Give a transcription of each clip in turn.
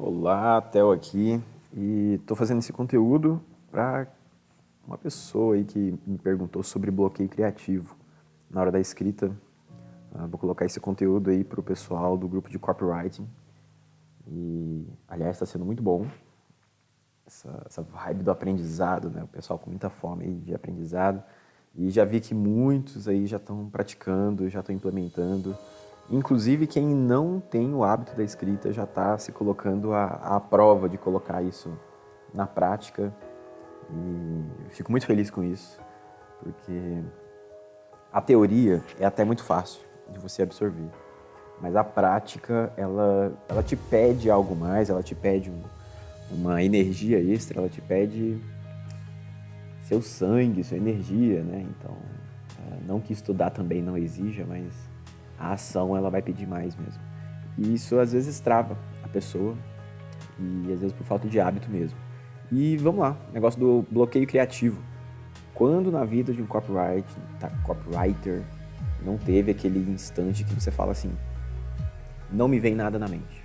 Olá, Theo aqui, e estou fazendo esse conteúdo para uma pessoa aí que me perguntou sobre bloqueio criativo na hora da escrita. Vou colocar esse conteúdo aí para o pessoal do grupo de copywriting e, aliás, está sendo muito bom essa vibe do aprendizado, né? O pessoal com muita fome aí de aprendizado, e já vi que muitos aí já estão praticando, já estão implementando. Inclusive, quem não tem o hábito da escrita já está se colocando à prova de colocar isso na prática. E eu fico muito feliz com isso, porque a teoria é até muito fácil de você absorver, mas a prática, ela te pede algo mais, ela te pede uma energia extra, ela te pede seu sangue, sua energia, né? Então, não que estudar também não exija, mas a ação ela vai pedir mais mesmo. E isso às vezes trava a pessoa, e às vezes por falta de hábito mesmo. E vamos lá, negócio do bloqueio criativo. Quando na vida de um copywriter não teve aquele instante que você fala assim, não me vem nada na mente,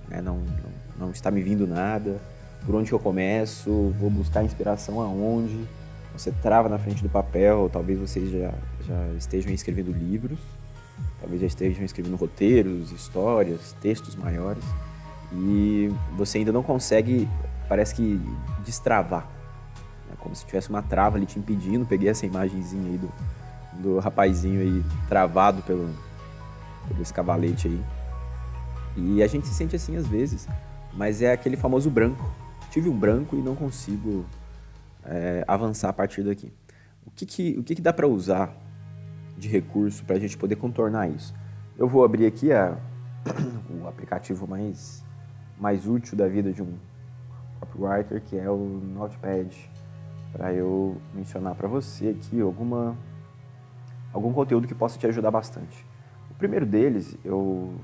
né? Não está me vindo nada, por onde eu começo, vou buscar inspiração aonde? Você trava na frente do papel, talvez vocês já estejam escrevendo livros, talvez já estejam escrevendo roteiros, histórias, textos maiores, e você ainda não consegue, parece que, destravar, né? Como se tivesse uma trava ali te impedindo. Peguei essa imagenzinha aí do rapazinho aí travado pelo esse cavalete aí, e a gente se sente assim às vezes, mas é aquele famoso branco. Tive um branco e não consigo avançar a partir daqui. O que dá para usar de recurso para a gente poder contornar isso? Eu vou abrir aqui o aplicativo mais útil da vida de um copywriter, que é o Notepad, para eu mencionar para você aqui algum conteúdo que possa te ajudar bastante. O primeiro deles, eu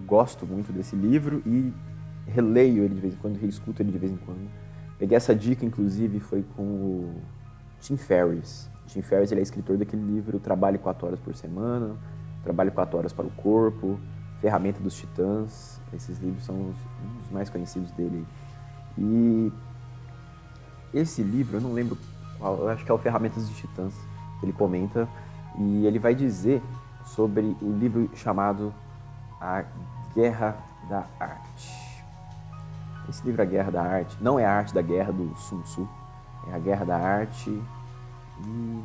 gosto muito desse livro e releio ele de vez em quando, reescuto ele de vez em quando. Peguei essa dica, inclusive, foi com o Tim Ferriss. Tim Ferriss, ele é escritor daquele livro Trabalhe 4 horas por semana, Trabalhe 4 horas para o corpo, Ferramenta dos Titãs. Esses livros são os mais conhecidos dele. E esse livro, eu não lembro qual, eu acho que é o Ferramentas dos Titãs, que ele comenta, e ele vai dizer sobre o livro chamado A Guerra da Arte. Esse livro, A Guerra da Arte, não é a arte da guerra do Sun Tzu, é A Guerra da Arte e...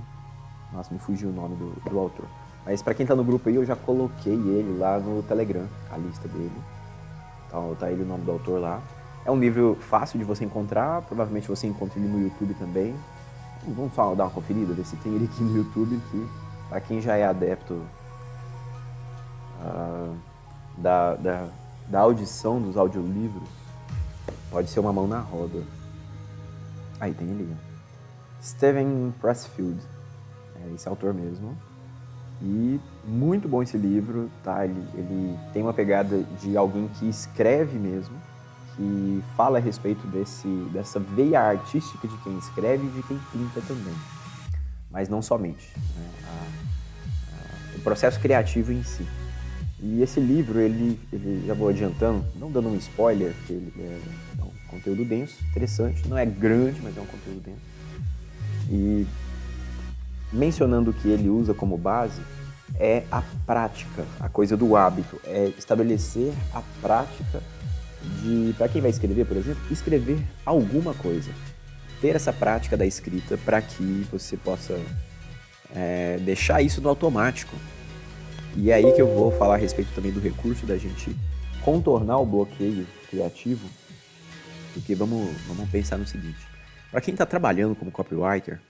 Nossa, me fugiu o nome do autor. Mas para quem tá no grupo aí, eu já coloquei ele lá no Telegram, a lista dele. Então tá ele, o nome do autor lá. É um livro fácil de você encontrar, provavelmente você encontra ele no YouTube também. Vamos só dar uma conferida, ver se tem ele aqui no YouTube, que para quem já é adepto da audição dos audiolivros, pode ser uma mão na roda. Aí tem ele. Steven Pressfield, esse autor mesmo. E muito bom esse livro, tá? Ele tem uma pegada de alguém que escreve mesmo, que fala a respeito dessa veia artística de quem escreve e de quem pinta também. Mas não somente, né? O processo criativo em si. E esse livro, ele já vou adiantando, não dando um spoiler, porque ele é um conteúdo denso, interessante, não é grande, mas é um conteúdo denso. E mencionando que ele usa como base é a prática, a coisa do hábito, é estabelecer a prática de, para quem vai escrever, por exemplo, escrever alguma coisa. Ter essa prática da escrita para que você possa deixar isso no automático. E é aí que eu vou falar a respeito também do recurso da gente contornar o bloqueio criativo, porque vamos pensar no seguinte: para quem está trabalhando como copywriter,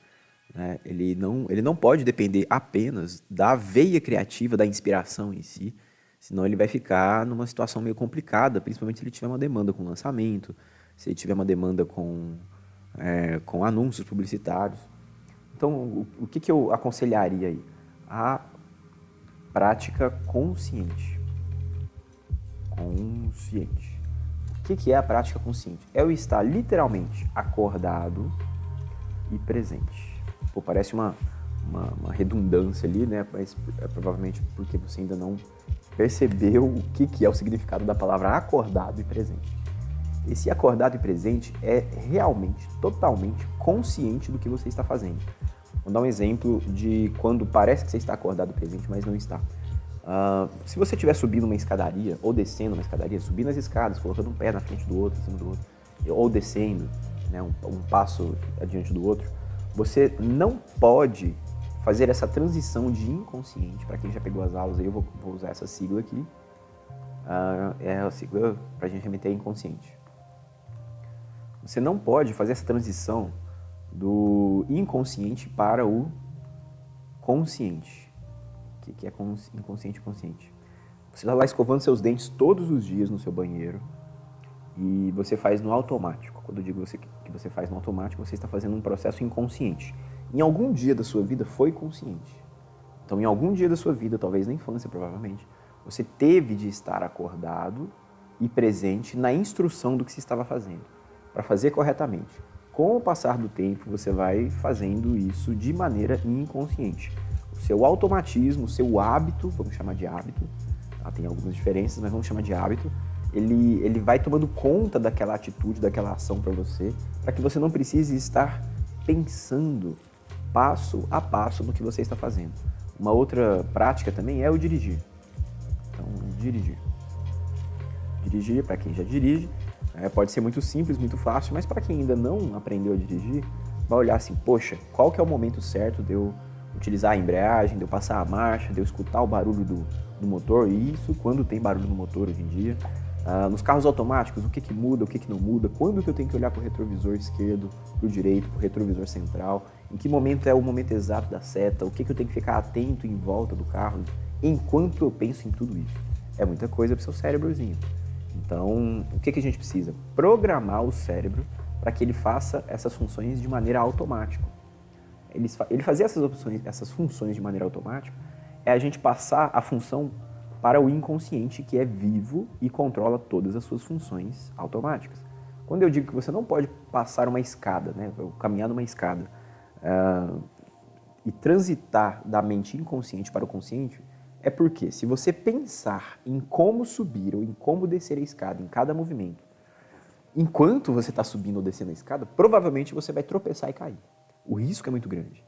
né, ele não pode depender apenas da veia criativa, da inspiração em si, senão ele vai ficar numa situação meio complicada, principalmente se ele tiver uma demanda com lançamento, se ele tiver uma demanda com anúncios publicitários. Então, o que eu aconselharia aí? A prática consciente. Consciente. O que é a prática consciente? É eu estar literalmente acordado e presente. Pô, parece uma redundância ali, né? Mas é provavelmente porque você ainda não percebeu o que é o significado da palavra acordado e presente. Esse acordado e presente é realmente, totalmente consciente do que você está fazendo. Vou dar um exemplo de quando parece que você está acordado e presente, mas não está. Se você estiver subindo uma escadaria, ou descendo uma escadaria, subindo as escadas, colocando um pé na frente do outro, em cima do outro, ou descendo, né, um passo adiante do outro, você não pode fazer essa transição de inconsciente. Para quem já pegou as aulas, aí eu vou usar essa sigla aqui. É a sigla para a gente remeter a inconsciente. Você não pode fazer essa transição do inconsciente para o consciente. O que é inconsciente e consciente? Você está lá escovando seus dentes todos os dias no seu banheiro e você faz no automático. Quando eu digo que você faz no automático, você está fazendo um processo inconsciente. Em algum dia da sua vida foi consciente. Então, em algum dia da sua vida, talvez na infância provavelmente, você teve de estar acordado e presente na instrução do que se estava fazendo, para fazer corretamente. Com o passar do tempo, você vai fazendo isso de maneira inconsciente. O seu automatismo, o seu hábito, vamos chamar de hábito, tem algumas diferenças, mas vamos chamar de hábito, ele vai tomando conta daquela atitude, daquela ação para você, para que você não precise estar pensando passo a passo no que você está fazendo. Uma outra prática também é o dirigir. Então, dirigir. Dirigir, para quem já dirige, pode ser muito simples, muito fácil, mas para quem ainda não aprendeu a dirigir, vai olhar assim, poxa, qual que é o momento certo de eu utilizar a embreagem, de eu passar a marcha, de eu escutar o barulho do motor, e isso quando tem barulho no motor hoje em dia. Nos carros automáticos, o que muda, o que não muda, quando que eu tenho que olhar para o retrovisor esquerdo, para o direito, para o retrovisor central, em que momento é o momento exato da seta, o que eu tenho que ficar atento em volta do carro, enquanto eu penso em tudo isso. É muita coisa para o seu cérebrozinho. Então, o que a gente precisa? Programar o cérebro para que ele faça essas funções de maneira automática. Ele fazer essas funções de maneira automática é a gente passar a função para o inconsciente, que é vivo e controla todas as suas funções automáticas. Quando eu digo que você não pode passar uma escada, né, caminhar numa escada e transitar da mente inconsciente para o consciente, é porque se você pensar em como subir ou em como descer a escada em cada movimento, enquanto você está subindo ou descendo a escada, provavelmente você vai tropeçar e cair. O risco é muito grande.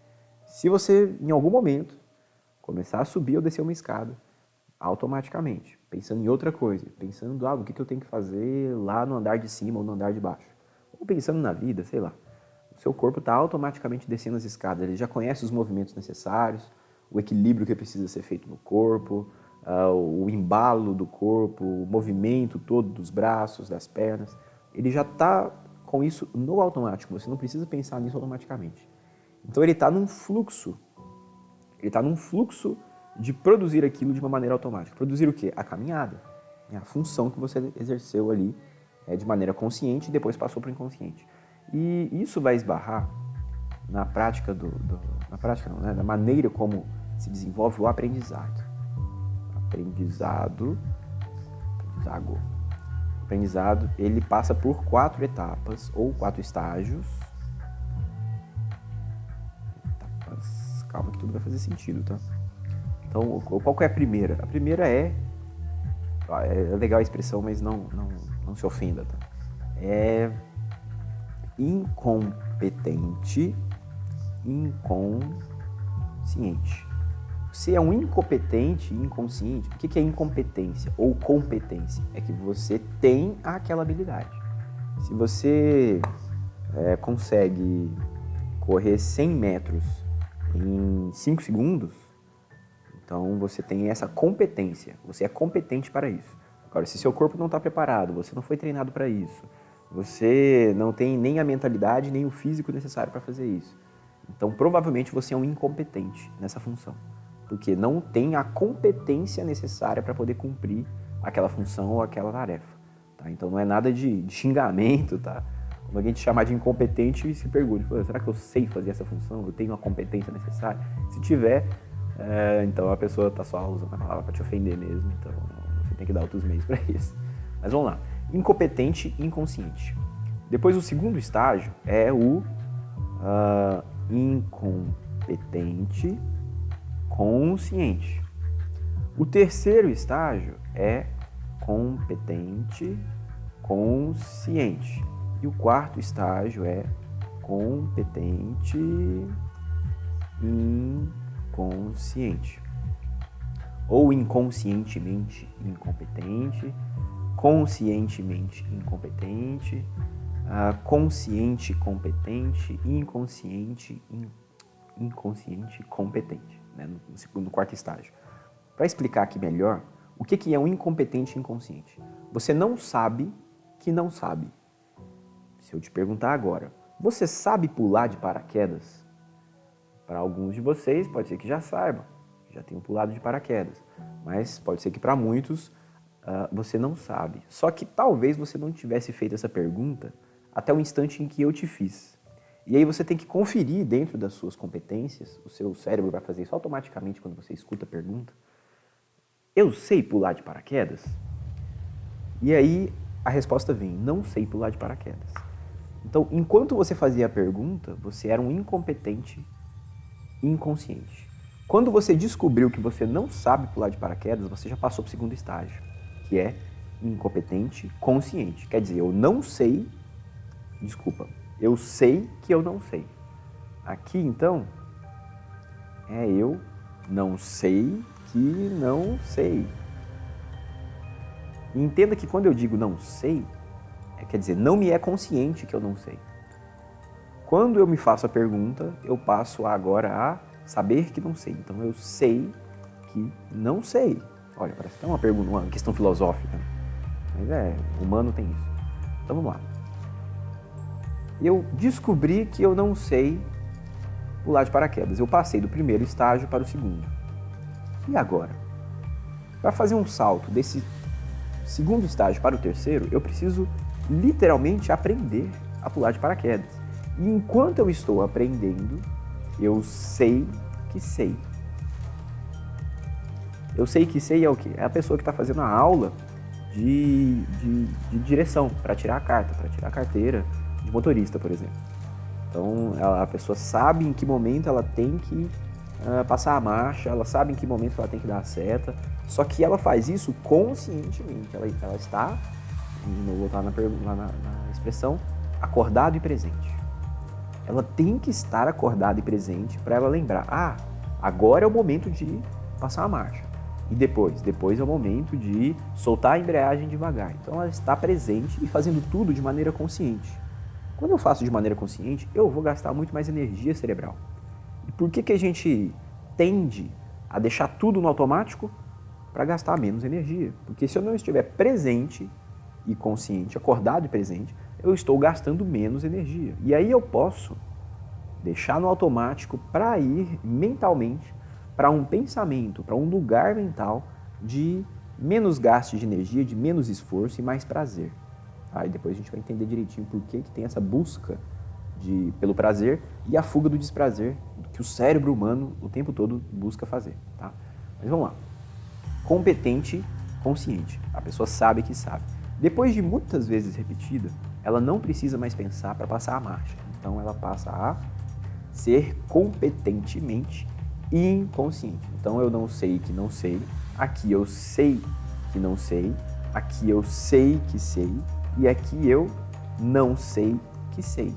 Se você, em algum momento, começar a subir ou descer uma escada, automaticamente, pensando em outra coisa, pensando no que eu tenho que fazer lá no andar de cima ou no andar de baixo, ou pensando na vida, sei lá, o seu corpo está automaticamente descendo as escadas, ele já conhece os movimentos necessários, o equilíbrio que precisa ser feito no corpo, o embalo do corpo, o movimento todo dos braços, das pernas, ele já está com isso no automático, você não precisa pensar nisso automaticamente. Então ele está num fluxo, de produzir aquilo de uma maneira automática. Produzir o quê? A caminhada, a função que você exerceu ali de maneira consciente e depois passou para o inconsciente. E isso vai esbarrar na prática na maneira como se desenvolve o aprendizado. O aprendizado, ele passa por 4 etapas ou 4 estágios. Calma que tudo vai fazer sentido, tá? Então, qual que é a primeira? A primeira é legal a expressão, mas não se ofenda, tá? É incompetente, inconsciente. Você é um incompetente e inconsciente. O que é incompetência ou competência? É que você tem aquela habilidade. Se você consegue correr 100 metros em 5 segundos, então você tem essa competência, você é competente para isso. Agora, se seu corpo não está preparado, você não foi treinado para isso, você não tem nem a mentalidade, nem o físico necessário para fazer isso, então provavelmente você é um incompetente nessa função, porque não tem a competência necessária para poder cumprir aquela função ou aquela tarefa. Tá? Então não é nada de xingamento, tá? Quando alguém te chamar de incompetente, se pergunte, será que eu sei fazer essa função? Eu tenho a competência necessária? Se tiver, então a pessoa está só usando a palavra para te ofender mesmo, então você tem que dar outros meios para isso. Mas vamos lá, incompetente e inconsciente. Depois o segundo estágio é o incompetente consciente. O terceiro estágio é competente consciente. E o quarto estágio é competente inconsciente. Ou inconscientemente incompetente, conscientemente incompetente, consciente competente, inconsciente competente, né, no quarto estágio. Para explicar aqui melhor, o que é um incompetente inconsciente? Você não sabe que não sabe. Se eu te perguntar agora, você sabe pular de paraquedas? Para alguns de vocês pode ser que já saibam, já tenham pulado de paraquedas, mas pode ser que para muitos você não sabe. Só que talvez você não tivesse feito essa pergunta até o instante em que eu te fiz. E aí você tem que conferir dentro das suas competências, o seu cérebro vai fazer isso automaticamente quando você escuta a pergunta. Eu sei pular de paraquedas? E aí a resposta vem, não sei pular de paraquedas. Então, enquanto você fazia a pergunta, você era um incompetente inconsciente. Quando você descobriu que você não sabe pular de paraquedas, você já passou para o segundo estágio, que é incompetente consciente. Quer dizer, eu não sei, eu sei que eu não sei. Aqui, então, eu não sei que não sei. E entenda que quando eu digo não sei, quer dizer, não me é consciente que eu não sei. Quando eu me faço a pergunta, eu passo agora a saber que não sei. Então, eu sei que não sei. Olha, parece até uma pergunta, uma questão filosófica, mas humano tem isso. Então, vamos lá. Eu descobri que eu não sei pular de paraquedas. Eu passei do primeiro estágio para o segundo. E agora? Para fazer um salto desse segundo estágio para o terceiro, eu preciso literalmente aprender a pular de paraquedas. E enquanto eu estou aprendendo, eu sei que sei. Eu sei que sei é o quê? É a pessoa que está fazendo a aula de direção, para tirar a carta, para tirar a carteira de motorista, por exemplo. Então, a pessoa sabe em que momento ela tem que passar a marcha, ela sabe em que momento ela tem que dar a seta, só que ela faz isso conscientemente. Ela está, vou voltar na expressão, acordado e presente. Ela tem que estar acordada e presente para ela lembrar, agora é o momento de passar a marcha. E depois é o momento de soltar a embreagem devagar. Então ela está presente e fazendo tudo de maneira consciente. Quando eu faço de maneira consciente, eu vou gastar muito mais energia cerebral. E por que a gente tende a deixar tudo no automático? Para gastar menos energia. Porque se eu não estiver presente e consciente, acordado e presente, eu estou gastando menos energia. E aí eu posso deixar no automático para ir mentalmente para um pensamento, para um lugar mental de menos gasto de energia, de menos esforço e mais prazer. Aí depois a gente vai entender direitinho por que tem essa busca pelo prazer e a fuga do desprazer que o cérebro humano o tempo todo busca fazer. Tá? Mas vamos lá. Competente, consciente. A pessoa sabe que sabe. Depois de muitas vezes repetida, ela não precisa mais pensar para passar a marcha. Então ela passa a ser competentemente inconsciente. Então eu não sei que não sei, aqui eu sei que não sei, aqui eu sei que sei e aqui eu não sei que sei.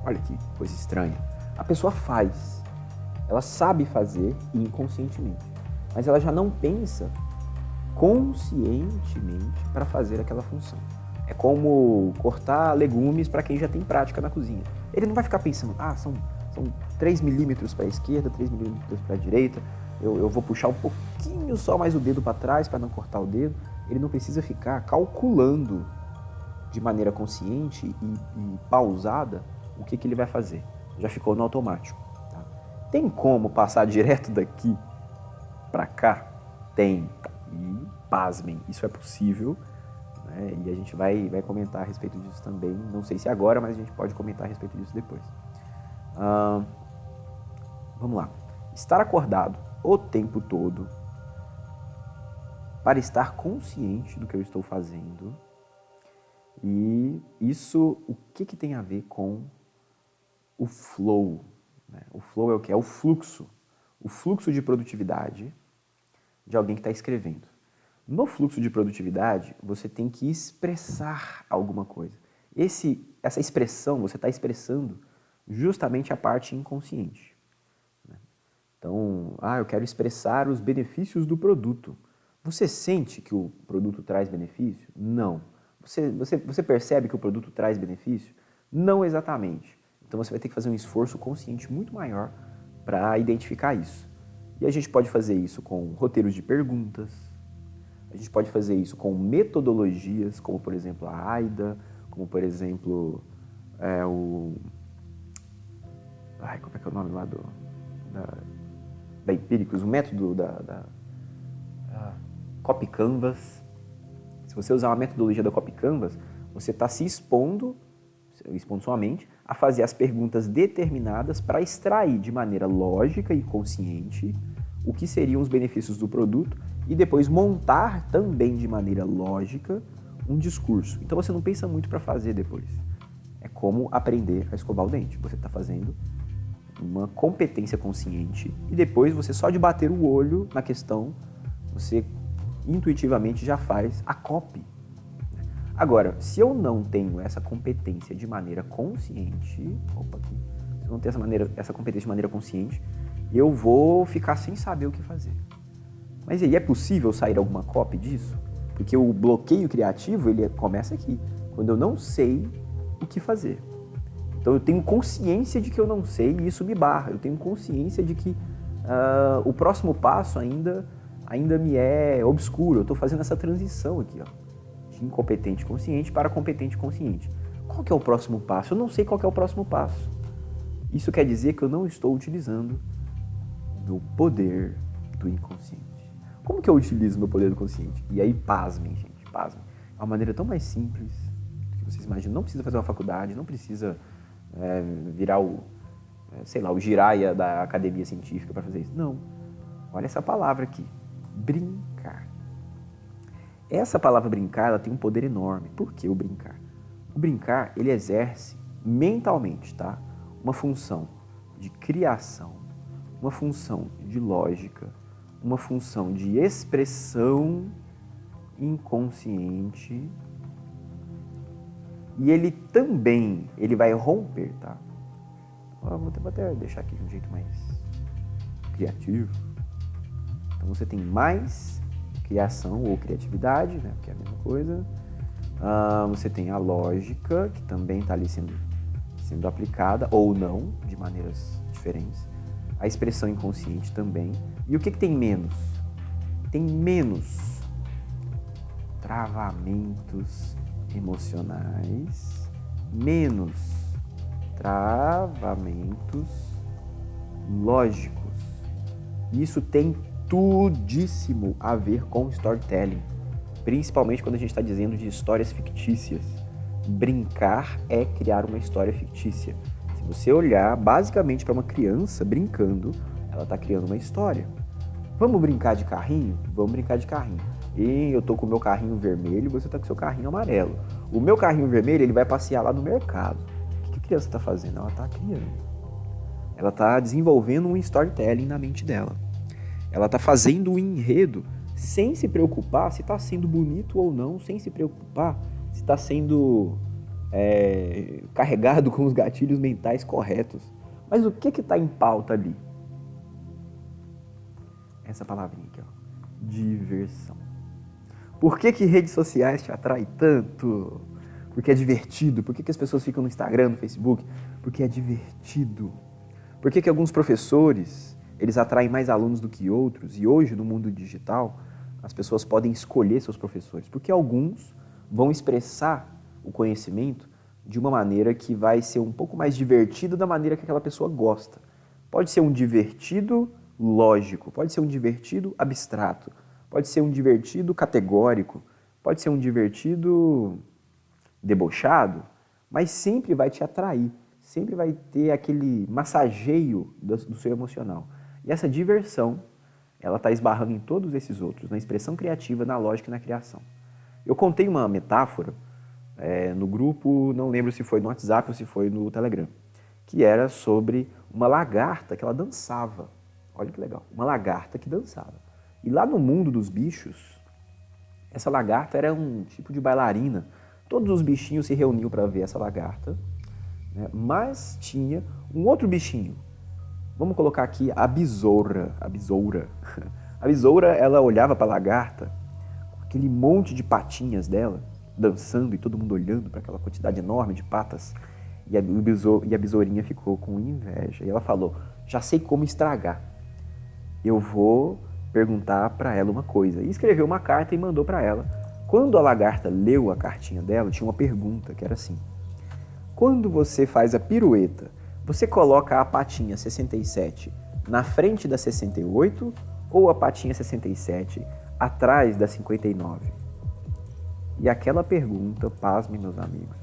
Olha que coisa estranha. A pessoa faz, ela sabe fazer inconscientemente, mas ela já não pensa conscientemente para fazer aquela função. É como cortar legumes para quem já tem prática na cozinha. Ele não vai ficar pensando, são 3 milímetros para a esquerda, 3 milímetros para a direita, eu vou puxar um pouquinho só mais o dedo para trás para não cortar o dedo. Ele não precisa ficar calculando de maneira consciente e pausada o que ele vai fazer. Já ficou no automático. Tá? Tem como passar direto daqui para cá? Tem. E pasmem, isso é possível. Né? E a gente vai comentar a respeito disso também. Não sei se agora, mas a gente pode comentar a respeito disso depois. Vamos lá. Estar acordado o tempo todo para estar consciente do que eu estou fazendo. E isso, o que tem a ver com o flow? Né? O flow é o que? É o fluxo de produtividade de alguém que está escrevendo. No fluxo de produtividade, você tem que expressar alguma coisa. Essa expressão, você está expressando justamente a parte inconsciente. Então, eu quero expressar os benefícios do produto. Você sente que o produto traz benefício? Não. Você percebe que o produto traz benefício? Não exatamente. Então você vai ter que fazer um esforço consciente muito maior para identificar isso. E a gente pode fazer isso com roteiros de perguntas, a gente pode fazer isso com metodologias, como por exemplo a AIDA, como por exemplo como é que é o nome lá da Empíricos, o método da Copy Canvas. Se você usar uma metodologia da Copy Canvas, você está se expondo sua mente a fazer as perguntas determinadas para extrair de maneira lógica e consciente o que seriam os benefícios do produto e depois montar também de maneira lógica um discurso. Então você não pensa muito para fazer depois. É como aprender a escovar o dente. Você está fazendo uma competência consciente e depois você só de bater o olho na questão, você intuitivamente já faz a copy. Agora, se eu não tenho essa competência de maneira consciente, se eu não tenho essa competência de maneira consciente, eu vou ficar sem saber o que fazer. Mas aí, é possível sair alguma copy disso? Porque o bloqueio criativo, ele começa aqui, quando eu não sei o que fazer. Então eu tenho consciência de que eu não sei e isso me barra. Eu tenho consciência de que o próximo passo ainda me é obscuro. Eu estou fazendo essa transição aqui, de incompetente consciente para competente consciente. Qual que é o próximo passo? Eu não sei qual que é o próximo passo. Isso quer dizer que eu não estou utilizando meu poder do inconsciente. Como que eu utilizo meu poder do consciente? E aí, pasmem, gente, pasmem. É uma maneira tão mais simples do que vocês imaginam. Não precisa fazer uma faculdade, não precisa virar o giraia da academia científica para fazer isso. Não. Olha essa palavra aqui. Brincar. Essa palavra brincar, ela tem um poder enorme. Por que o brincar? O brincar, ele exerce mentalmente, tá? Uma função de criação, uma função de lógica, uma função de expressão inconsciente. E ele também, ele vai romper, tá? Vou até deixar aqui de um jeito mais criativo. Então você tem mais criação ou criatividade, né? Que é a mesma coisa. Você tem a lógica, que também está ali sendo aplicada, ou não, de maneiras diferentes. A expressão inconsciente também. E o que tem menos? Tem menos travamentos emocionais, menos travamentos lógicos. Isso tem tudíssimo a ver com storytelling, principalmente quando a gente está dizendo de histórias fictícias. Brincar é criar uma história fictícia. Se você olhar basicamente para uma criança brincando, ela está criando uma história. Vamos brincar de carrinho? Vamos brincar de carrinho. E eu tô com o meu carrinho vermelho, você tá com o seu carrinho amarelo. O meu carrinho vermelho, ele vai passear lá no mercado. O que a criança tá fazendo? Ela tá criando. Ela tá desenvolvendo um storytelling na mente dela. Ela tá fazendo um enredo sem se preocupar se tá sendo bonito ou não, sem se preocupar se tá sendo carregado com os gatilhos mentais corretos. Mas o que tá em pauta ali? Essa palavrinha aqui, ó. Diversão. Por que redes sociais te atraem tanto? Porque é divertido. Por que as pessoas ficam no Instagram, no Facebook? Porque é divertido. Por que alguns professores, eles atraem mais alunos do que outros? E hoje, no mundo digital, as pessoas podem escolher seus professores. Porque alguns vão expressar o conhecimento de uma maneira que vai ser um pouco mais divertido da maneira que aquela pessoa gosta. Pode ser um divertido lógico, pode ser um divertido abstrato, pode ser um divertido categórico, pode ser um divertido debochado, mas sempre vai te atrair, sempre vai ter aquele massageio do seu emocional. E essa diversão, ela está esbarrando em todos esses outros, na expressão criativa, na lógica e na criação. Eu contei uma metáfora no grupo, não lembro se foi no WhatsApp ou se foi no Telegram, que era sobre uma lagarta que ela dançava. Olha que legal, uma lagarta que dançava. E lá no mundo dos bichos, Essa lagarta era um tipo de bailarina. Todos os bichinhos se reuniam para ver essa lagarta, né? Mas tinha um outro bichinho. Vamos colocar aqui a besoura. A besoura. A besoura, ela olhava para a lagarta, com aquele monte de patinhas dela, dançando e todo mundo olhando para aquela quantidade enorme de patas. E a besourinha ficou com inveja. E ela falou, já sei como estragar. Eu vou perguntar para ela uma coisa. E escreveu uma carta e mandou para ela. Quando a lagarta leu a cartinha dela, tinha uma pergunta que era assim. Quando você faz a pirueta, você coloca a patinha 67 na frente da 68 ou a patinha 67 atrás da 59? E aquela pergunta, pasmem meus amigos,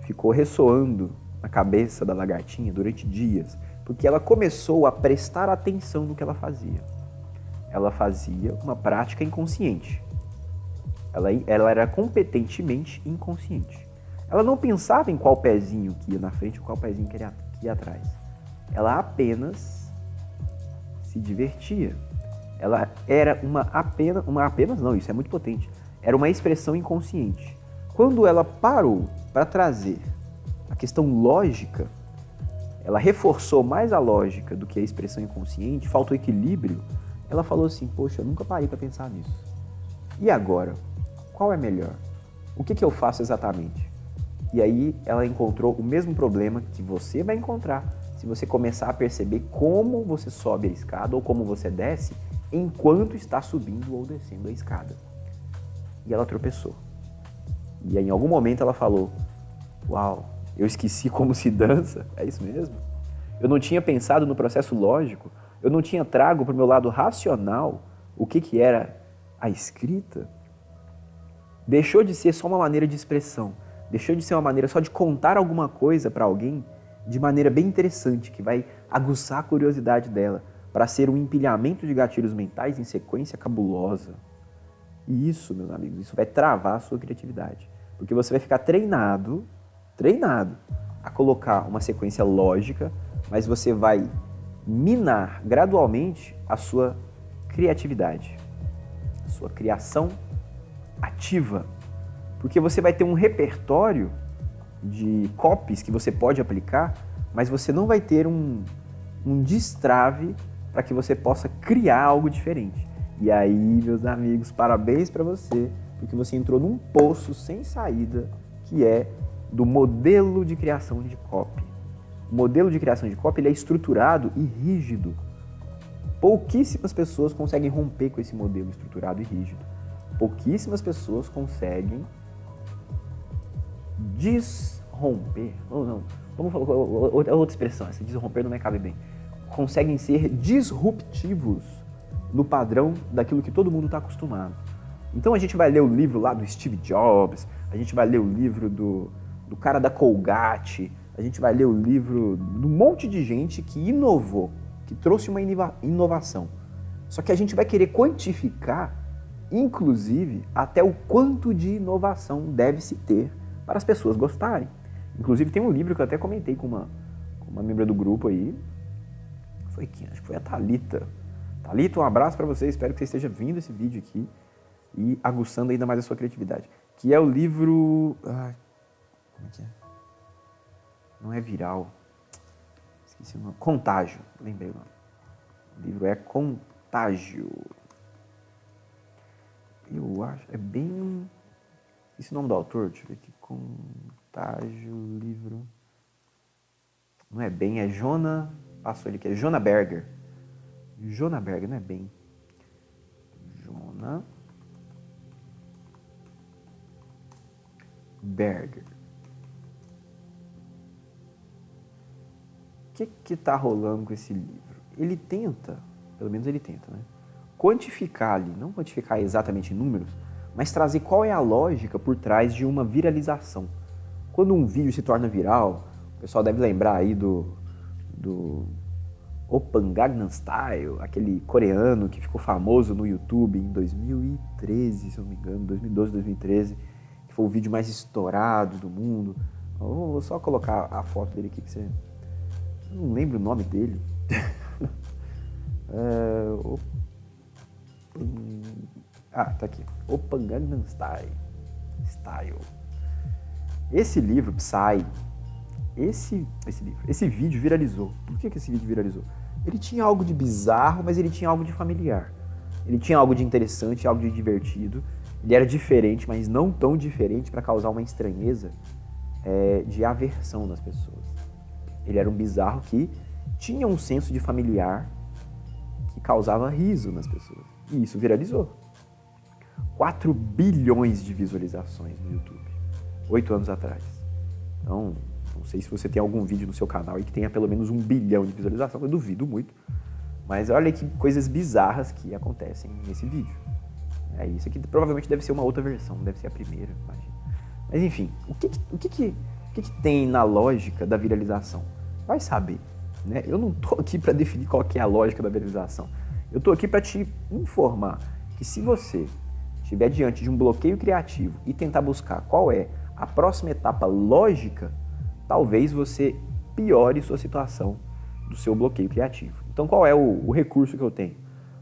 ficou ressoando na cabeça da lagartinha durante dias, porque ela começou a prestar atenção no que ela fazia. Ela fazia uma prática inconsciente. Ela era competentemente inconsciente. Ela não pensava em qual pezinho que ia na frente ou qual pezinho que ia atrás. Ela apenas se divertia. Ela era uma apenas não, isso é muito potente. Era uma expressão inconsciente. Quando ela parou para trazer a questão lógica, ela reforçou mais a lógica do que a expressão inconsciente, faltou equilíbrio, ela falou assim, poxa, eu nunca parei para pensar nisso. E agora? Qual é melhor? O que eu faço exatamente? E aí ela encontrou o mesmo problema que você vai encontrar se você começar a perceber como você sobe a escada ou como você desce enquanto está subindo ou descendo a escada. E ela tropeçou. E aí, em algum momento ela falou, uau, eu esqueci como se dança, é isso mesmo? Eu não tinha pensado no processo lógico, eu não tinha trago para o meu lado racional o que era a escrita. Deixou de ser só uma maneira de expressão, deixou de ser uma maneira só de contar alguma coisa para alguém de maneira bem interessante, que vai aguçar a curiosidade dela, para ser um empilhamento de gatilhos mentais em sequência cabulosa. E isso, meus amigos, isso vai travar a sua criatividade. Porque você vai ficar treinado a colocar uma sequência lógica, mas você vai minar gradualmente a sua criatividade, a sua criação ativa. Porque você vai ter um repertório de copies que você pode aplicar, mas você não vai ter um destrave para que você possa criar algo diferente. E aí, meus amigos, parabéns para você, porque você entrou num poço sem saída, que é do modelo de criação de copy. O modelo de criação de copy ele é estruturado e rígido. Pouquíssimas pessoas conseguem romper com esse modelo estruturado e rígido. Pouquíssimas pessoas conseguem desromper. Não, vamos falar outra expressão, essa desromper não me cabe bem. Conseguem ser disruptivos no padrão daquilo que todo mundo está acostumado. Então a gente vai ler o livro lá do Steve Jobs, a gente vai ler o livro do cara da Colgate, a gente vai ler o livro de um monte de gente que inovou, que trouxe uma inovação. Só que a gente vai querer quantificar, inclusive, até o quanto de inovação deve-se ter para as pessoas gostarem. Inclusive tem um livro que eu até comentei com uma membra do grupo aí, acho que foi a Thalita. Thalita, um abraço para você, espero que você esteja vendo esse vídeo aqui e aguçando ainda mais a sua criatividade. Que é o livro... como é que é? Não é Viral. Esqueci o nome. Contágio, lembrei o nome. O livro é Contágio. Eu acho, é bem... Esse nome do autor, deixa eu ver aqui. Contágio, livro... Não é bem, é Jonah... Passou ele aqui, é Jonah Berger. Jonah Berger, não é bem. Jonah Berger. O que está rolando com esse livro? Ele tenta, pelo menos ele tenta, né? Quantificar ali, não quantificar exatamente em números, mas trazer qual é a lógica por trás de uma viralização. Quando um vídeo se torna viral, o pessoal deve lembrar aí do Oppan Gangnam Style, aquele coreano que ficou famoso no YouTube em 2013, se eu não me engano, 2012, 2013, que foi o vídeo mais estourado do mundo. Vou só colocar a foto dele aqui que você... Eu não lembro o nome dele. Ah, tá aqui. Opa Gangnam Style. Esse livro, Psy, esse vídeo viralizou. Por que esse vídeo viralizou? Ele tinha algo de bizarro, mas ele tinha algo de familiar. Ele tinha algo de interessante, algo de divertido. Ele era diferente, mas não tão diferente para causar uma estranheza de aversão nas pessoas. Ele era um bizarro que tinha um senso de familiar que causava riso nas pessoas. E isso viralizou. 4 bilhões de visualizações no YouTube, 8 anos atrás. Então, não sei se você tem algum vídeo no seu canal aí que tenha pelo menos 1 bilhão de visualizações, eu duvido muito. Mas olha que coisas bizarras que acontecem nesse vídeo. Isso aqui provavelmente deve ser uma outra versão, deve ser a primeira, imagina. Mas enfim, o que tem na lógica da viralização? Vai saber, né? Eu não tô aqui para definir qual que é a lógica da viralização. Eu tô aqui para te informar que se você estiver diante de um bloqueio criativo e tentar buscar qual é a próxima etapa lógica, talvez você piore sua situação do seu bloqueio criativo. Então qual é o recurso que eu tenho?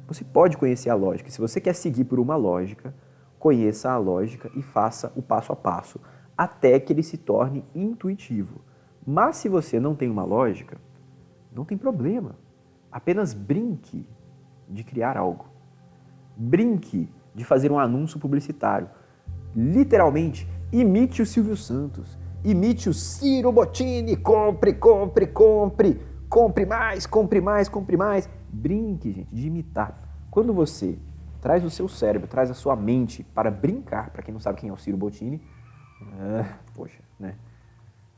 Você pode conhecer a lógica. Se você quer seguir por uma lógica, conheça a lógica e faça o passo a passo até que ele se torne intuitivo. Mas se você não tem uma lógica, não tem problema. Apenas brinque de criar algo. Brinque de fazer um anúncio publicitário. Literalmente, imite o Silvio Santos. Imite o Ciro Bottini. Compre, compre, compre. Compre mais, compre mais, compre mais. Brinque, gente, de imitar. Quando você traz o seu cérebro, traz a sua mente para brincar, para quem não sabe quem é o Ciro Bottini, né?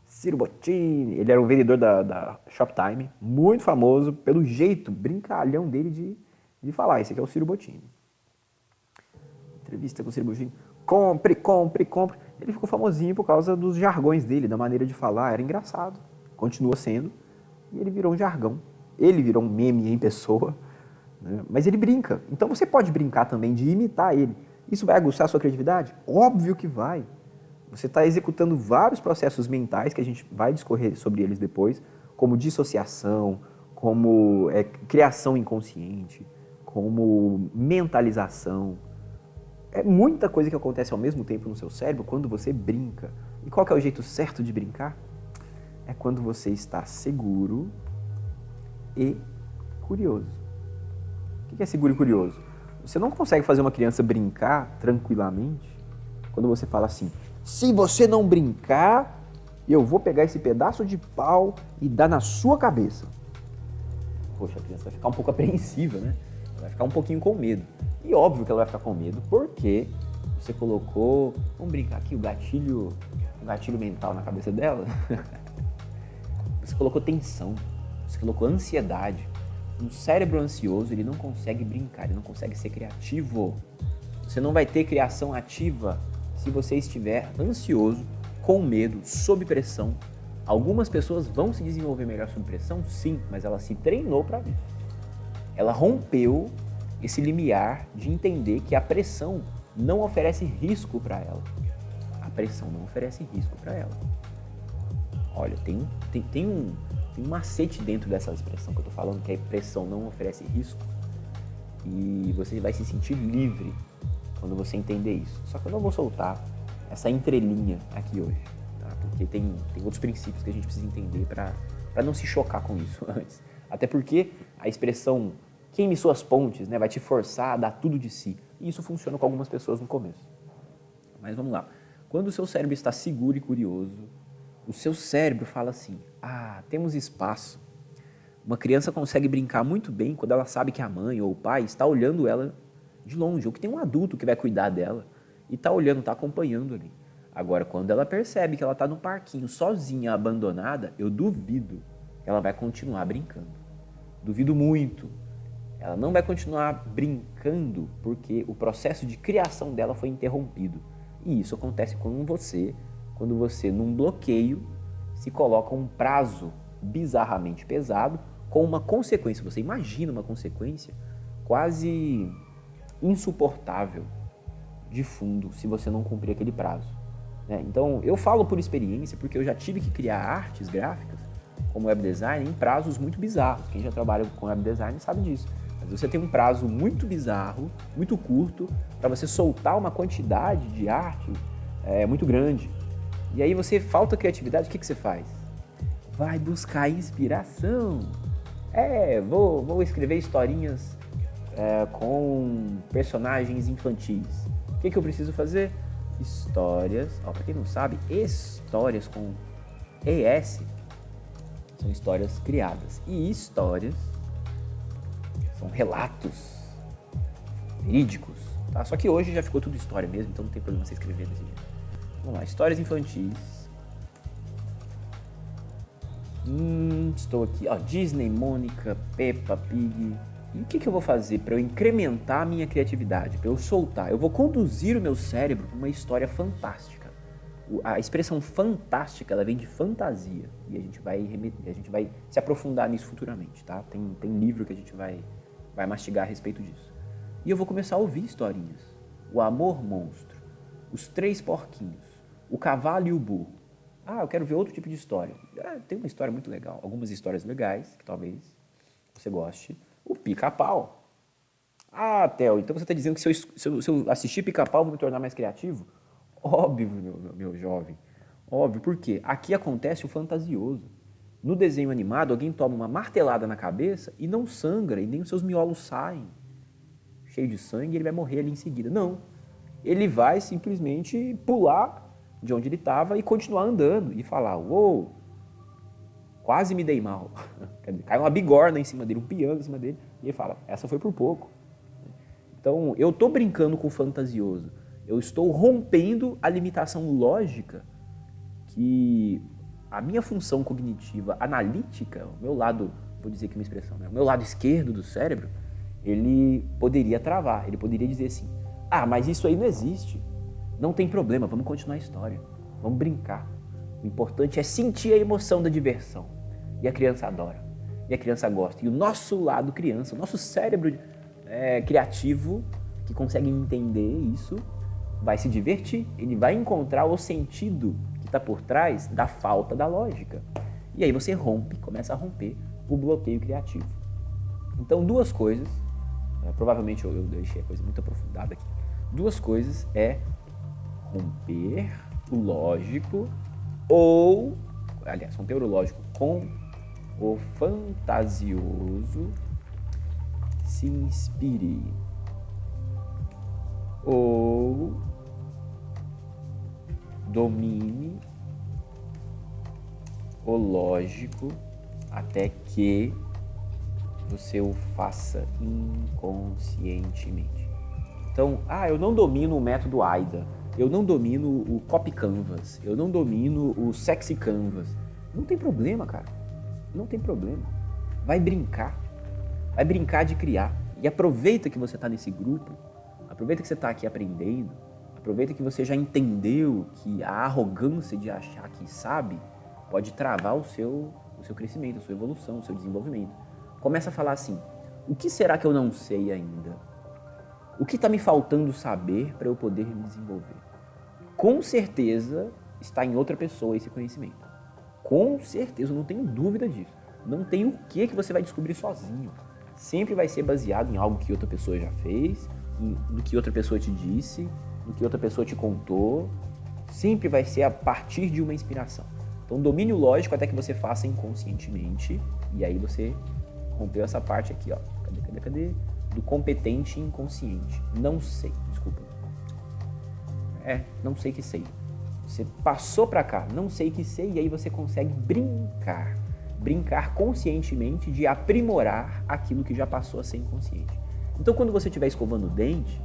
Ciro Bottini, ele era um vendedor da Shoptime, muito famoso pelo jeito brincalhão dele de falar. Esse aqui é o Ciro Bottini. Entrevista com o Ciro Bottini. Compre, compre, compre. Ele ficou famosinho por causa dos jargões dele, da maneira de falar. Era engraçado. Continua sendo. E ele virou um jargão. Ele virou um meme em pessoa. Né? Mas ele brinca. Então você pode brincar também de imitar ele. Isso vai aguçar a sua criatividade? Óbvio que vai. Você está executando vários processos mentais, que a gente vai discorrer sobre eles depois, como dissociação, como criação inconsciente, como mentalização. É muita coisa que acontece ao mesmo tempo no seu cérebro quando você brinca. E qual que é o jeito certo de brincar? É quando você está seguro e curioso. O que é seguro e curioso? Você não consegue fazer uma criança brincar tranquilamente quando você fala assim: se você não brincar, eu vou pegar esse pedaço de pau e dar na sua cabeça. Poxa, a criança vai ficar um pouco apreensiva, né? Vai ficar um pouquinho com medo. E óbvio que ela vai ficar com medo, porque você colocou, vamos brincar aqui, o gatilho mental na cabeça dela. Você colocou tensão, você colocou ansiedade. Um cérebro ansioso, ele não consegue brincar, ele não consegue ser criativo. Você não vai ter criação ativa se você estiver ansioso, com medo, sob pressão. Algumas pessoas vão se desenvolver melhor sob pressão? Sim, mas ela se treinou para isso. Ela rompeu esse limiar de entender que a pressão não oferece risco para ela. A pressão não oferece risco para ela. Olha, tem um macete dentro dessa expressão que eu tô falando, que a pressão não oferece risco. E você vai se sentir livre quando você entender isso. Só que eu não vou soltar essa entrelinha aqui hoje, tá? Porque tem outros princípios que a gente precisa entender para não se chocar com isso antes. Até porque a expressão queime suas pontes, né, vai te forçar a dar tudo de si. E isso funciona com algumas pessoas no começo. Mas vamos lá. Quando o seu cérebro está seguro e curioso, o seu cérebro fala assim: temos espaço. Uma criança consegue brincar muito bem quando ela sabe que a mãe ou o pai está olhando ela de longe, ou que tem um adulto que vai cuidar dela e está olhando, está acompanhando ali. Agora, quando ela percebe que ela está no parquinho, sozinha, abandonada, eu duvido que ela vai continuar brincando. Duvido muito. Ela não vai continuar brincando porque o processo de criação dela foi interrompido. E isso acontece com você, quando você, num bloqueio, se coloca um prazo bizarramente pesado com uma consequência. Você imagina uma consequência quase insuportável de fundo se você não cumprir aquele prazo. Né? Então, eu falo por experiência porque eu já tive que criar artes gráficas como web design em prazos muito bizarros. Quem já trabalha com web design sabe disso. Às vezes você tem um prazo muito bizarro, muito curto, para você soltar uma quantidade de arte muito grande. E aí você falta criatividade, o que você faz? Vai buscar inspiração. Vou escrever historinhas com personagens infantis. O que eu preciso fazer? Histórias, para quem não sabe, histórias com ES são histórias criadas. E histórias são relatos verídicos, tá? Só que hoje já ficou tudo história mesmo, então não tem problema você escrever desse jeito. Vamos lá, histórias infantis. Estou aqui, Disney, Mônica, Peppa Pig. E o que eu vou fazer para eu incrementar a minha criatividade, para eu soltar? Eu vou conduzir o meu cérebro para uma história fantástica. A expressão fantástica, ela vem de fantasia. E a gente vai se aprofundar nisso futuramente, tá? Tem livro que a gente vai mastigar a respeito disso. E eu vou começar a ouvir historinhas. O Amor Monstro, Os Três Porquinhos, O Cavalo e o Burro. Eu quero ver outro tipo de história. Tem uma história muito legal. Algumas histórias legais, que talvez você goste. O Pica-Pau. Theo, então você está dizendo que se eu assistir Pica-Pau, vou me tornar mais criativo? Óbvio, meu jovem. Óbvio, por quê? Aqui acontece o fantasioso. No desenho animado, alguém toma uma martelada na cabeça e não sangra, e nem os seus miolos saem cheio de sangue e ele vai morrer ali em seguida. Não. Ele vai simplesmente pular de onde ele estava e continuar andando e falar, uou, quase me dei mal. Cai uma bigorna em cima dele, um piano em cima dele, e ele fala, essa foi por pouco. Então, eu estou brincando com o fantasioso. Eu estou rompendo a limitação lógica que a minha função cognitiva analítica, o meu lado, vou dizer aqui uma expressão, o meu lado esquerdo do cérebro, ele poderia travar, ele poderia dizer assim, mas isso aí não existe, não tem problema, vamos continuar a história, vamos brincar. O importante é sentir a emoção da diversão. E a criança adora, e a criança gosta. E o nosso lado criança, o nosso cérebro criativo, que consegue entender isso, vai se divertir, ele vai encontrar o sentido que está por trás da falta da lógica. E aí você começa a romper o bloqueio criativo. Então, duas coisas, provavelmente eu deixei a coisa muito aprofundada aqui. Duas coisas romper o lógico romper o lógico com o fantasioso, se inspire, ou domine o lógico até que você o faça inconscientemente. Então, eu não domino o método AIDA, eu não domino o Copy Canvas, eu não domino o Sexy Canvas. Não tem problema, cara. Não tem problema. Vai brincar de criar. E aproveita que você está nesse grupo, aproveita que você está aqui aprendendo, aproveita que você já entendeu que a arrogância de achar que sabe pode travar o seu crescimento, a sua evolução, o seu desenvolvimento. Começa a falar assim, o que será que eu não sei ainda? O que está me faltando saber para eu poder me desenvolver? Com certeza está em outra pessoa esse conhecimento. Com certeza, não tenho dúvida disso. Não tem o que você vai descobrir sozinho. Sempre vai ser baseado em algo que outra pessoa já fez, no que outra pessoa te disse, no que outra pessoa te contou. Sempre vai ser a partir de uma inspiração. Então, domínio lógico até que você faça inconscientemente. E aí você rompeu essa parte aqui, ó. Cadê? Do competente e inconsciente. Não sei, desculpa. Não sei que sei. Você passou para cá, não sei que sei, e aí você consegue brincar conscientemente de aprimorar aquilo que já passou a ser inconsciente. Então, quando você estiver escovando o dente,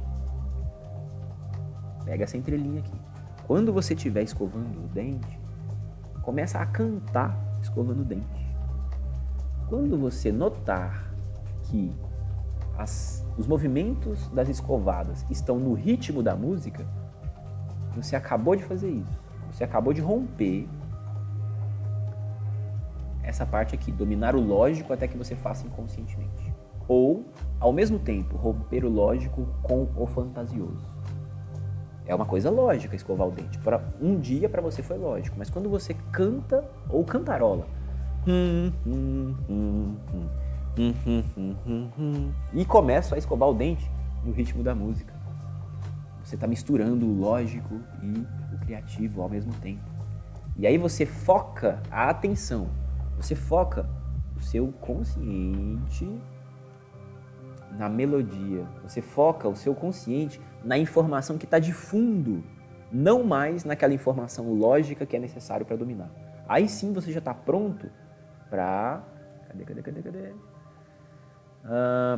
pega essa entrelinha aqui. Quando você estiver escovando o dente, começa a cantar escovando o dente. Quando você notar que os movimentos das escovadas estão no ritmo da música, você acabou de fazer isso. Você acabou de romper essa parte aqui, dominar o lógico até que você faça inconscientemente. Ou, ao mesmo tempo, romper o lógico com o fantasioso. É uma coisa lógica escovar o dente. Um dia para você foi lógico, mas quando você canta ou cantarola, E começo a escovar o dente no ritmo da música. Você está misturando o lógico e o criativo ao mesmo tempo. E aí você foca a atenção, você foca o seu consciente na melodia, você foca o seu consciente na informação que está de fundo, não mais naquela informação lógica que é necessário para dominar. Aí sim você já está pronto para...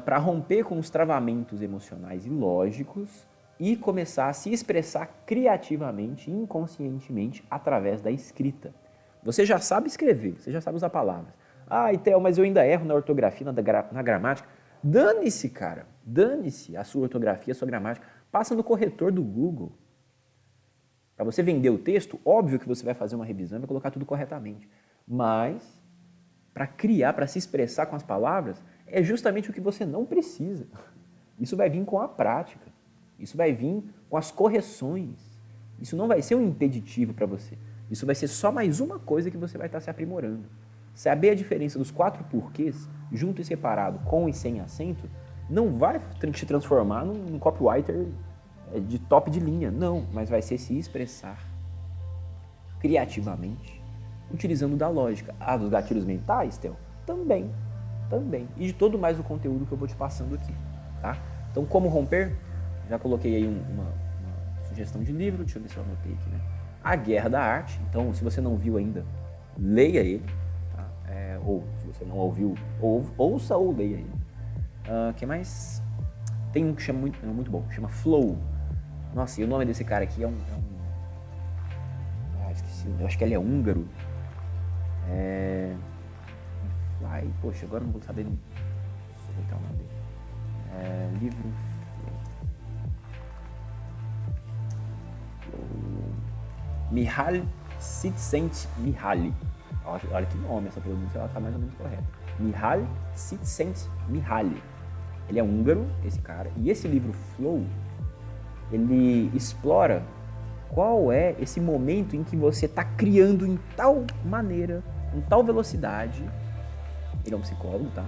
para romper com os travamentos emocionais e lógicos e começar a se expressar criativamente, inconscientemente, através da escrita. Você já sabe escrever, você já sabe usar palavras. Ah, Theo, mas eu ainda erro na ortografia, na gramática. Dane-se, cara. Dane-se a sua ortografia, a sua gramática. Passa no corretor do Google. Para você vender o texto, óbvio que você vai fazer uma revisão e vai colocar tudo corretamente. Mas, para criar, para se expressar com as palavras, é justamente o que você não precisa. Isso vai vir com a prática. Isso vai vir com as correções. Isso não vai ser um impeditivo para você. Isso vai ser só mais uma coisa que você vai estar se aprimorando. Saber a diferença dos 4 porquês, junto e separado, com e sem acento, não vai te transformar num copywriter de top de linha. Não, mas vai ser se expressar criativamente, utilizando da lógica. Ah, dos gatilhos mentais, Theo? Também. E de todo mais o conteúdo que eu vou te passando aqui, tá? Então, como romper? Já coloquei aí uma sugestão de livro, deixa eu ver se eu anotei aqui, né? A Guerra da Arte. Então, se você não viu ainda, leia ele, tá? Ou se você não ouviu, ouça ou leia ele. Que mais? Tem um que chama muito bom, chama Flow. Nossa, e o nome desse cara aqui esqueci, eu acho que ele é húngaro. Poxa, agora não vou saber o nome dele. Livro Mihaly Csikszentmihalyi. Olha que nome, essa pronúncia está mais ou menos correta. Mihaly Csikszentmihalyi. Ele é húngaro, esse cara, e esse livro Flow, ele explora qual é esse momento em que você está criando em tal maneira, com tal velocidade, ele é um psicólogo, tá?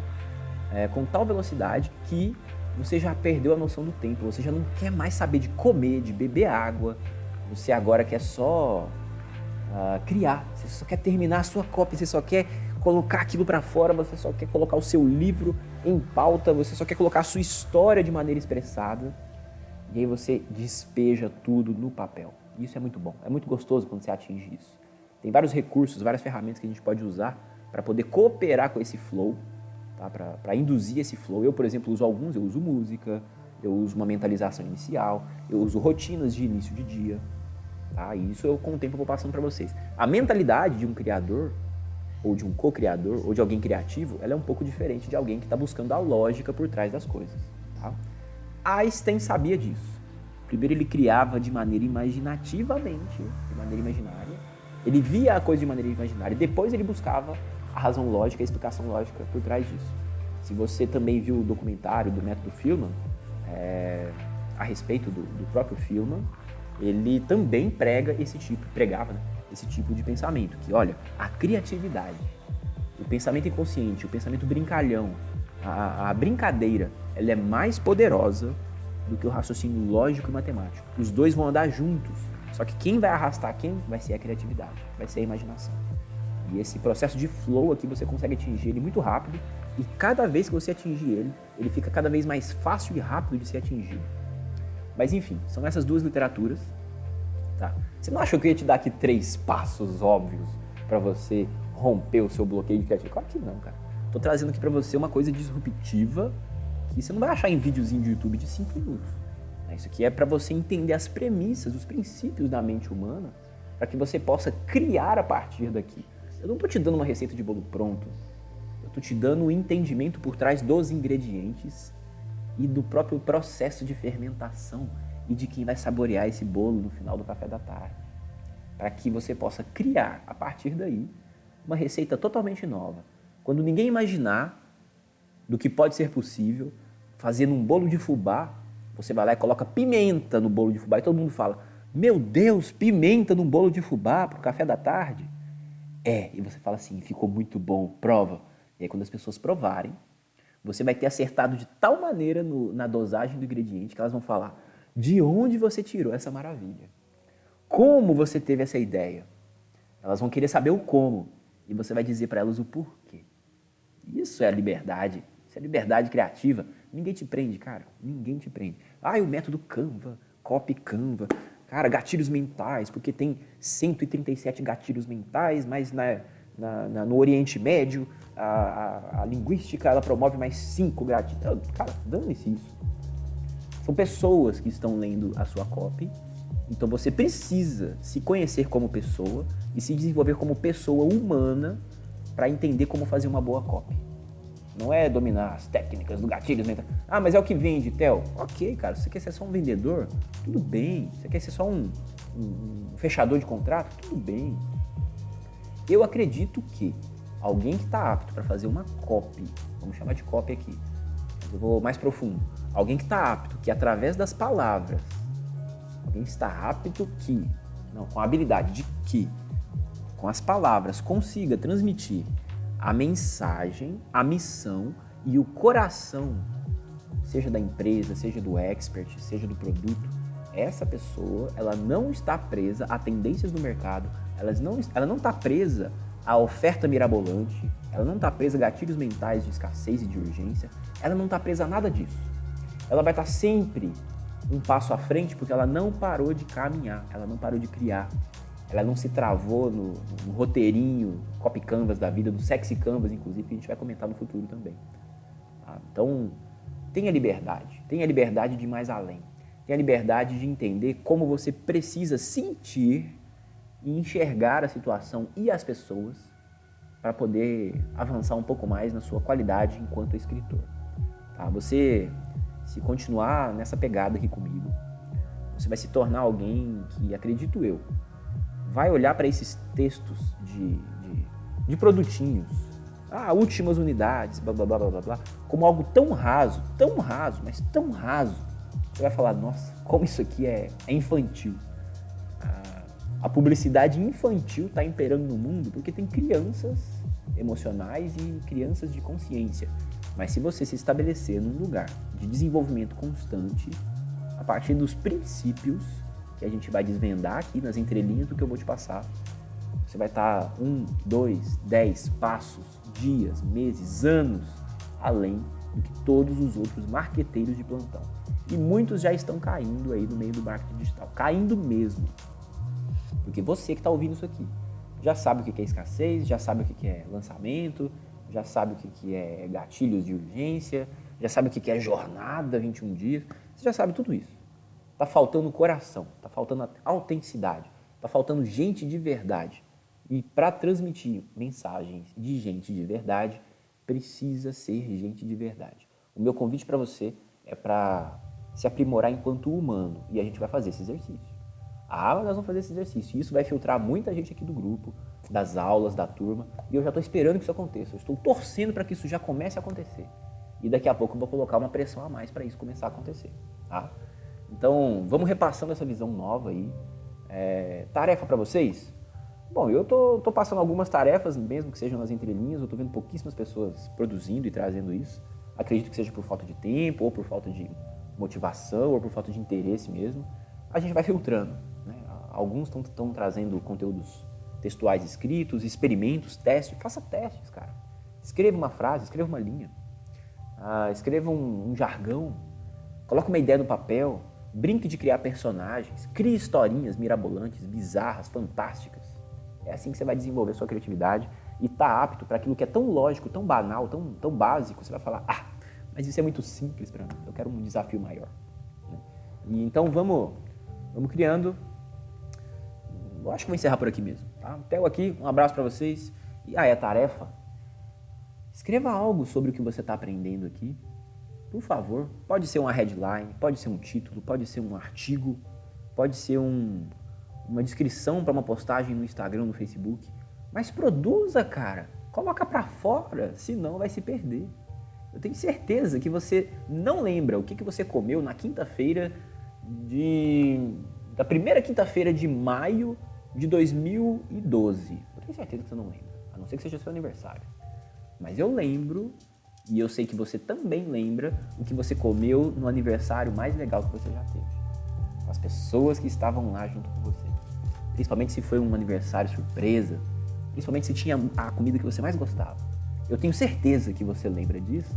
Com tal velocidade que você já perdeu a noção do tempo, você já não quer mais saber de comer, de beber água, você agora quer só criar, você só quer terminar a sua cópia, você só quer colocar aquilo para fora, você só quer colocar o seu livro em pauta, você só quer colocar a sua história de maneira expressada, e aí você despeja tudo no papel. Isso é muito bom, é muito gostoso quando você atinge isso. Tem vários recursos, várias ferramentas que a gente pode usar para poder cooperar com esse flow, tá? Para induzir esse flow. Eu, por exemplo, uso alguns, eu uso música, eu uso uma mentalização inicial, eu uso rotinas de início de dia, tá? E isso eu, com o tempo, vou passando para vocês. A mentalidade de um criador, ou de um co-criador, ou de alguém criativo, ela é um pouco diferente de alguém que está buscando a lógica por trás das coisas, tá? Einstein sabia disso. Primeiro ele criava de maneira imaginativamente, de maneira imaginária. Ele via a coisa de maneira imaginária. Depois ele buscava a razão lógica, a explicação lógica por trás disso. Se você também viu o documentário do método Feynman, a respeito do próprio Feynman, ele também pregava esse tipo de pensamento. Que, olha, a criatividade, o pensamento inconsciente, o pensamento brincalhão, a brincadeira, ela é mais poderosa do que o raciocínio lógico e matemático. Os dois vão andar juntos, só que quem vai arrastar quem vai ser a criatividade, vai ser a imaginação. E esse processo de flow aqui você consegue atingir ele muito rápido, e cada vez que você atingir ele fica cada vez mais fácil e rápido de ser atingido. Mas enfim, são essas duas literaturas, tá? Você não achou que eu ia te dar aqui 3 passos óbvios para você romper o seu bloqueio de criatividade? Claro que não, cara. Tô trazendo aqui para você uma coisa disruptiva que você não vai achar em videozinho de YouTube de 5 minutos. Isso aqui é para você entender as premissas, os princípios da mente humana, para que você possa criar a partir daqui. Eu não estou te dando uma receita de bolo pronto, eu estou te dando um entendimento por trás dos ingredientes e do próprio processo de fermentação e de quem vai saborear esse bolo no final do café da tarde, para que você possa criar, a partir daí, uma receita totalmente nova. Quando ninguém imaginar do que pode ser possível, fazendo um bolo de fubá, você vai lá e coloca pimenta no bolo de fubá e todo mundo fala, meu Deus, pimenta num bolo de fubá pro café da tarde? E você fala assim, ficou muito bom, prova. E aí quando as pessoas provarem, Você vai ter acertado de tal maneira na dosagem do ingrediente que elas vão falar de onde você tirou essa maravilha. Como você teve essa ideia? Elas vão querer saber o como. E você vai dizer para elas o porquê. Isso é a liberdade. Isso é liberdade criativa. Ninguém te prende, cara. Ninguém te prende. O método Canva, copy Canva. Cara, gatilhos mentais, porque tem 137 gatilhos mentais, mas no Oriente Médio, a linguística, ela promove mais 5 gatilhos. Cara, dane-se isso. São pessoas que estão lendo a sua copy. Então você precisa se conhecer como pessoa e se desenvolver como pessoa humana para entender como fazer uma boa copy. Não é dominar as técnicas do gatilho mental. Mas é o que vende, Theo. Ok, cara, você quer ser só um vendedor? Tudo bem. Você quer ser só um fechador de contrato? Tudo bem. Eu acredito que alguém que está apto para fazer uma copy, vamos chamar de copy aqui, eu vou mais profundo, alguém que está apto, que através das palavras, alguém que está apto com a habilidade de que, com as palavras, consiga transmitir a mensagem, a missão e o coração, seja da empresa, seja do expert, seja do produto, essa pessoa, ela não está presa a tendências do mercado, ela não está presa à oferta mirabolante, ela não está presa a gatilhos mentais de escassez e de urgência, ela não está presa a nada disso. Ela vai estar sempre um passo à frente porque ela não parou de caminhar, ela não parou de criar. Ela não se travou no roteirinho, copy canvas da vida, do sexy canvas, inclusive, que a gente vai comentar no futuro também. Então, tenha liberdade de ir mais além. Tenha liberdade de entender como você precisa sentir e enxergar a situação e as pessoas para poder avançar um pouco mais na sua qualidade enquanto escritor. Você, se continuar nessa pegada aqui comigo, você vai se tornar alguém que, acredito eu, vai olhar para esses textos de produtinhos, últimas unidades, blá, blá, blá, blá, blá, como algo tão raso, mas tão raso. Você vai falar, nossa, como isso aqui é infantil. A publicidade infantil está imperando no mundo porque tem crianças emocionais e crianças de consciência. Mas se você se estabelecer num lugar de desenvolvimento constante, a partir dos princípios que a gente vai desvendar aqui nas entrelinhas do que eu vou te passar, você vai estar 1, 2, 10 passos, dias, meses, anos além do que todos os outros marqueteiros de plantão. E muitos já estão caindo aí no meio do marketing digital, caindo mesmo. Porque você que está ouvindo isso aqui já sabe o que é escassez, já sabe o que é lançamento, já sabe o que é gatilhos de urgência, já sabe o que é jornada 21 dias, você já sabe tudo isso. Está faltando coração, está faltando autenticidade, está faltando gente de verdade. E para transmitir mensagens de gente de verdade, precisa ser gente de verdade. O meu convite para você é para se aprimorar enquanto humano. E a gente vai fazer esse exercício. Nós vamos fazer esse exercício. E isso vai filtrar muita gente aqui do grupo, das aulas, da turma. E eu já estou esperando que isso aconteça. Eu estou torcendo para que isso já comece a acontecer. E daqui a pouco eu vou colocar uma pressão a mais para isso começar a acontecer. Tá? Então, vamos repassando essa visão nova aí. Tarefa para vocês? Bom, eu tô passando algumas tarefas, mesmo que sejam nas entrelinhas. Eu estou vendo pouquíssimas pessoas produzindo e trazendo isso. Acredito que seja por falta de tempo, ou por falta de motivação, ou por falta de interesse mesmo. A gente vai filtrando. Né? Alguns estão trazendo conteúdos textuais escritos, experimentos, testes. Faça testes, cara. Escreva uma frase, escreva uma linha. Escreva um jargão. Coloque uma ideia no papel. Brinque de criar personagens. Crie historinhas mirabolantes, bizarras, fantásticas. É assim que você vai desenvolver sua criatividade e tá apto para aquilo que é tão lógico, tão banal, tão básico. Você vai falar, mas isso é muito simples para mim. Eu quero um desafio maior. Né? E então vamos criando. Eu acho que vou encerrar por aqui mesmo. Tá? Theo aqui, um abraço para vocês. E a tarefa. Escreva algo sobre o que você está aprendendo aqui. Por favor. Pode ser uma headline, pode ser um título, pode ser um artigo, pode ser uma descrição para uma postagem no Instagram, no Facebook. Mas produza, cara. Coloca para fora, senão vai se perder. Eu tenho certeza que você não lembra o que você comeu na quinta-feira da primeira quinta-feira de maio de 2012. Eu tenho certeza que você não lembra, a não ser que seja seu aniversário. Mas eu lembro E eu sei que você também lembra o que você comeu no aniversário mais legal que você já teve. As pessoas que estavam lá junto com você. Principalmente se foi um aniversário surpresa. Principalmente se tinha a comida que você mais gostava. Eu tenho certeza que você lembra disso.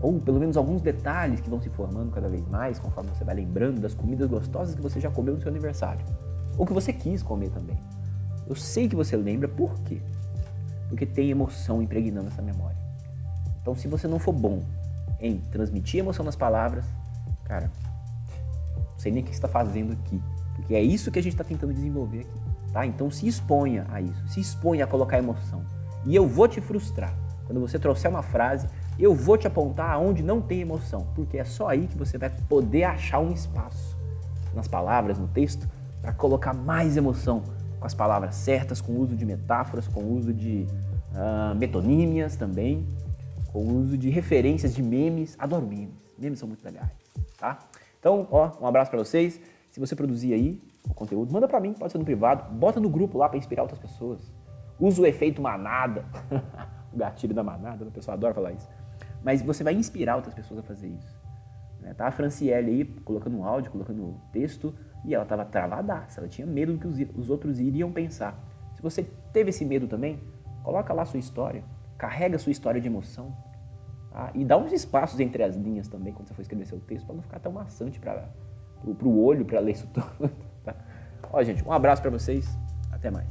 Ou pelo menos alguns detalhes que vão se formando cada vez mais, conforme você vai lembrando das comidas gostosas que você já comeu no seu aniversário. Ou que você quis comer também. Eu sei que você lembra, por quê? Porque tem emoção impregnando essa memória. Então, se você não for bom em transmitir emoção nas palavras, cara, não sei nem o que você está fazendo aqui. Porque é isso que a gente está tentando desenvolver aqui, tá? Então, se exponha a isso. Se exponha a colocar emoção. E eu vou te frustrar. Quando você trouxer uma frase, eu vou te apontar aonde não tem emoção. Porque é só aí que você vai poder achar um espaço nas palavras, no texto, para colocar mais emoção com as palavras certas, com o uso de metáforas, com o uso de metonímias também, com o uso de referências de memes. Adoro memes. Memes são muito legais, tá? Então, ó, um abraço para vocês. Se você produzir aí o conteúdo, manda para mim, pode ser no privado, bota no grupo lá para inspirar outras pessoas. Usa o efeito manada, o gatilho da manada, a pessoa adora falar isso. Mas você vai inspirar outras pessoas a fazer isso. Tá a Franciele aí, colocando um áudio, colocando um texto, e ela estava travadaça, ela tinha medo do que os outros iriam pensar. Se você teve esse medo também, coloca lá a sua história, carrega a sua história de emoção, tá? E dá uns espaços entre as linhas também, quando você for escrever seu texto, para não ficar tão maçante para o olho, para ler isso tudo. Tá? Ó, gente, um abraço para vocês, até mais.